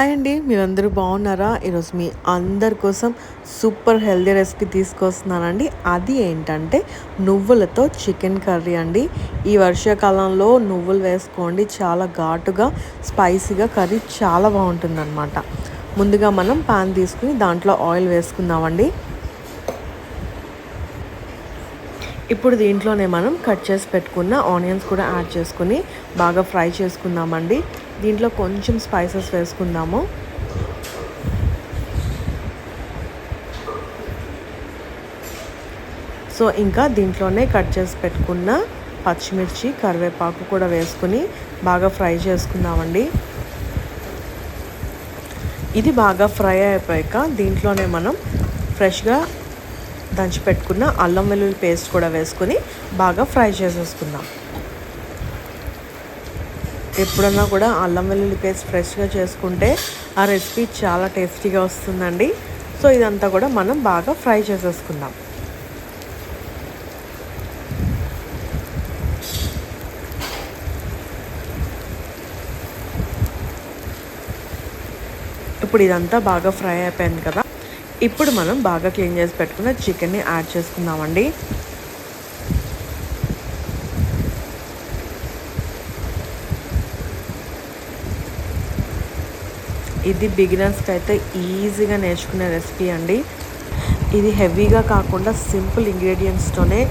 Hi అండి, మీరందరూ బాగున్నారా? ఈరోజు మీ అందరి కోసం సూపర్ హెల్దీ రెసిపీ తీసుకొస్తున్నానండి. అది ఏంటంటే నువ్వులతో చికెన్ కర్రీ అండి. ఈ వర్షాకాలంలో నువ్వులు వేసుకోండి, చాలా ఘాటుగా స్పైసీగా కర్రీ చాలా బాగుంటుందన్నమాట. ముందుగా మనం పాన్ తీసుకుని దాంట్లో ఆయిల్ వేసుకుందామండి. ఇప్పుడు దీంట్లోనే మనం కట్ చేసి పెట్టుకున్న ఆనియన్స్ కూడా యాడ్ చేసుకుని బాగా ఫ్రై చేసుకుందామండి. దీంట్లో కొంచెం స్పైసెస్ వేసుకుందాము. సో ఇంకా దీంట్లోనే కట్ చేసి పెట్టుకున్న పచ్చిమిర్చి, కరివేపాకు కూడా వేసుకుని బాగా ఫ్రై చేసుకుందామండి. ఇది బాగా ఫ్రై అయిపోయాక దీంట్లోనే మనం ఫ్రెష్గా దంచి పెట్టుకున్న అల్లం వెల్లుల్లి పేస్ట్ కూడా వేసుకొని బాగా ఫ్రై చేసేసుకుందాం. ఎప్పుడన్నా కూడా అల్లం వెల్లుల్లి పేస్ట్ ఫ్రెష్గా చేసుకుంటే ఆ రెసిపీ చాలా టేస్టీగా వస్తుందండి. సో ఇదంతా కూడా మనం బాగా ఫ్రై చేసేసుకుందాం. ఇప్పుడు ఇదంతా బాగా ఫ్రై అయిపోయింది కదా. ఇప్పుడు మనం బాగా క్లీన్ చేసి పెట్టుకున్న చికెన్ని యాడ్ చేసుకుందామండి. ఇది బిగినర్స్కి అయితే ఈజీగా నేర్చుకునే రెసిపీ అండి. ఇది హెవీగా కాకుండా సింపుల్ ఇంగ్రీడియంట్స్తోనే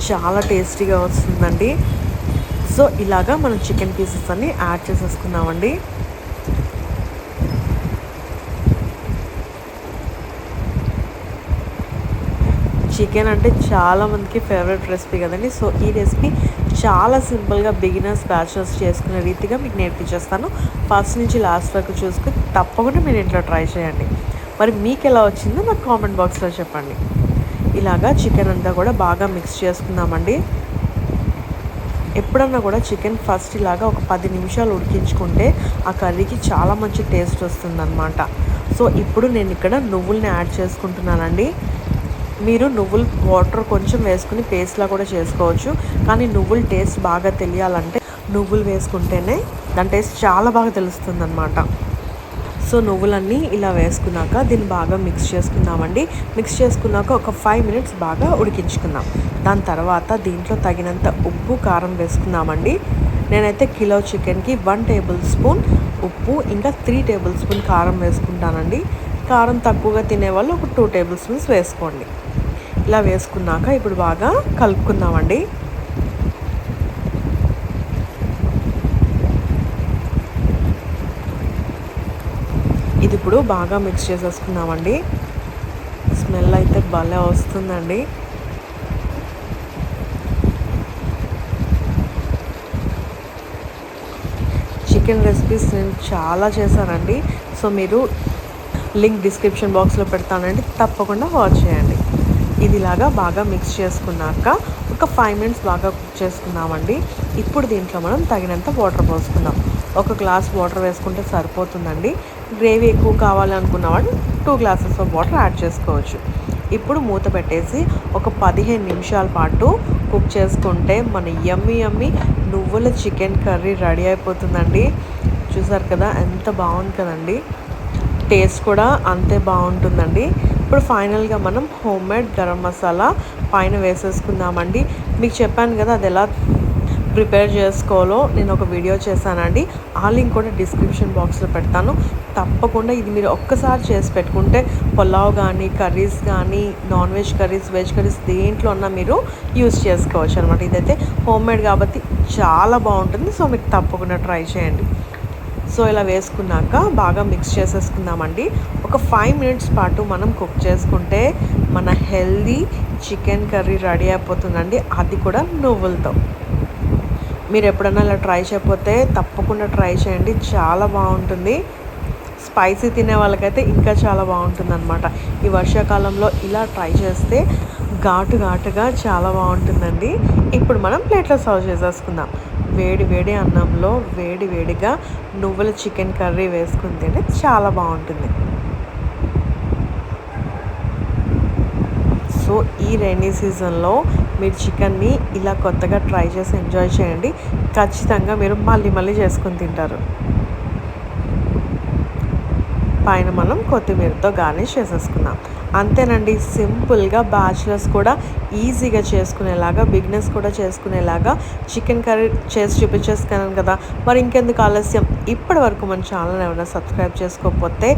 చాలా టేస్టీగా వస్తుందండి. సో ఇలాగా మనం చికెన్ పీసెస్ అన్ని యాడ్ చేసేసుకున్నామండి. చికెన్ అంటే చాలామందికి ఫేవరెట్ రెసిపీ కదండి. సో ఈ రెసిపీ చాలా సింపుల్గా బిగినర్స్ బ్యాచులర్స్ చేసుకునే రీతిగా మీకు నేర్పించేస్తాను. ఫస్ట్ నుంచి లాస్ట్ వరకు చూసుకుని తప్పకుండా మీరు ఇంట్లో ట్రై చేయండి. మరి మీకు ఎలా వచ్చిందో నాకు కామెంట్ బాక్స్లో చెప్పండి. ఇలాగా చికెన్ అంతా కూడా బాగా మిక్స్ చేసుకుందామండి. ఎప్పుడన్నా కూడా చికెన్ ఫస్ట్ ఇలాగా ఒక 10 నిమిషాలు ఉడికించుకుంటే ఆ కర్రీకి చాలా మంచి టేస్ట్ వస్తుందన్నమాట. సో ఇప్పుడు నేను ఇక్కడ నువ్వుల్ని యాడ్ చేసుకుంటున్నానండి. మీరు నువ్వులు వాటర్ కొంచెం వేసుకుని పేస్ట్లా కూడా చేసుకోవచ్చు. కానీ నువ్వుల టేస్ట్ బాగా తెలియాలంటే నువ్వులు వేసుకుంటేనే దాని టేస్ట్ చాలా బాగా తెలుస్తుంది అన్నమాట. సో నువ్వులన్నీ ఇలా వేసుకున్నాక దీన్ని బాగా మిక్స్ చేసుకుందామండి. మిక్స్ చేసుకున్నాక ఒక 5 మినిట్స్ బాగా ఉడికించుకుందాం. దాని తర్వాత దీంట్లో తగినంత ఉప్పు, కారం వేసుకుందామండి. నేనైతే కిలో చికెన్కి 1 టేబుల్ స్పూన్ ఉప్పు, ఇంకా 3 టేబుల్ స్పూన్ కారం వేసుకుంటానండి. కారం తక్కువగా తినేవాళ్ళు ఒక 2 టేబుల్ స్పూన్స్ వేసుకోండి. ఇలా వేసుకున్నాక ఇప్పుడు బాగా కలుపుకుందామండి. ఇది ఇప్పుడు బాగా మిక్స్ చేసేసుకుందామండి. స్మెల్ అయితే భలే వస్తుందండి. చికెన్ రెసిపీస్ నేను చాలా చేశానండి. సో మీరు లింక్ డిస్క్రిప్షన్ బాక్స్లో పెడతానండి, తప్పకుండా వాచ్ చేయండి. ఇదిలాగా బాగా మిక్స్ చేసుకున్నాక ఒక 5 మినిట్స్ బాగా కుక్ చేసుకుందామండి. ఇప్పుడు దీంట్లో మనం తగినంత వాటర్ పోసుకుందాం. 1 గ్లాస్ వాటర్ వేసుకుంటే సరిపోతుందండి. గ్రేవీ ఎక్కువ కావాలనుకున్న వాడు 2 గ్లాసెస్ ఆఫ్ వాటర్ యాడ్ చేసుకోవచ్చు. ఇప్పుడు మూత పెట్టేసి ఒక 15 నిమిషాల పాటు కుక్ చేసుకుంటే మన యమ్మీ నువ్వుల చికెన్ కర్రీ రెడీ అయిపోతుందండి. చూసారు కదా ఎంత బాగుంది కదండి. టేస్ట్ కూడా అంతే బాగుంటుందండి. ఇప్పుడు ఫైనల్గా మనం హోమ్మేడ్ గరం మసాలా పైన వేసేసుకుందామండి. మీకు చెప్పాను కదా అది ఎలా ప్రిపేర్ చేసుకోవాలో నేను ఒక వీడియో చేశానండి. ఆ లింక్ కూడా డిస్క్రిప్షన్ బాక్స్లో పెడతాను. తప్పకుండా ఇది మీరు ఒక్కసారి చేసి పెట్టుకుంటే పులావ్ కానీ, కర్రీస్ కానీ, non veg curries, veg curries దేంట్లో అన్నా మీరు యూస్ చేసుకోవచ్చు అనమాట. ఇదైతే హోమ్మేడ్ కాబట్టి చాలా బాగుంటుంది. సో మీకు తప్పకుండా ట్రై చేయండి. సో ఇలా వేసుకున్నాక బాగా మిక్స్ చేసేసుకుందామండి. ఒక 5 మినిట్స్ పాటు మనం కుక్ చేసుకుంటే మన హెల్దీ చికెన్ కర్రీ రెడీ అయిపోతుందండి. అది కూడా నువ్వులతో. మీరు ఎప్పుడైనా ఇలా ట్రై చేయకపోతే తప్పకుండా ట్రై చేయండి, చాలా బాగుంటుంది. స్పైసీ తినే వాళ్ళకైతే ఇంకా చాలా బాగుంటుంది అనమాట. ఈ వర్షాకాలంలో ఇలా ట్రై చేస్తే ఘాటుగా చాలా బాగుంటుందండి. ఇప్పుడు మనం ప్లేట్లో సర్వ్ చేసేసుకుందాం. వేడి అన్నంలో వేడిగా నువ్వుల చికెన్ కర్రీ వేసుకుని తింటే చాలా బాగుంటుంది. సో ఈ రైనీ సీజన్లో మీరు చికెన్ని ఇలా కొత్తగా ట్రై చేసి ఎంజాయ్ చేయండి. ఖచ్చితంగా మీరు మళ్ళీ చేసుకొని తింటారు. పైన మనం కొత్తిమీరతో గార్నిష్ చేసేసుకుందాం. అంతేనండి, సింపుల్గా బ్యాచిలర్స్ కూడా ఈజీగా చేసుకునేలాగా, బిగినర్స్ కూడా చేసుకునేలాగా చికెన్ కర్రీ చేసి చూపించేసుకున్నాను కదా. మరి ఇంకెందుకు ఆలస్యం, ఇప్పటి వరకు మన ఛానల్ ఏమైనా సబ్స్క్రైబ్ చేసుకోకపోతే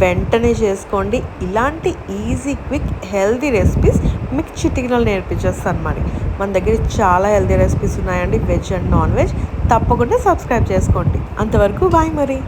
వెంటనే చేసుకోండి. ఇలాంటి ఈజీ, క్విక్, హెల్తీ రెసిపీస్ మీకు చిటికలో నేర్పించేస్తాను. మరి మన దగ్గర చాలా హెల్తీ రెసిపీస్ ఉన్నాయండి, వెజ్ అండ్ నాన్ వెజ్. తప్పకుండా సబ్స్క్రైబ్ చేసుకోండి. అంతవరకు బాయ్ మరి.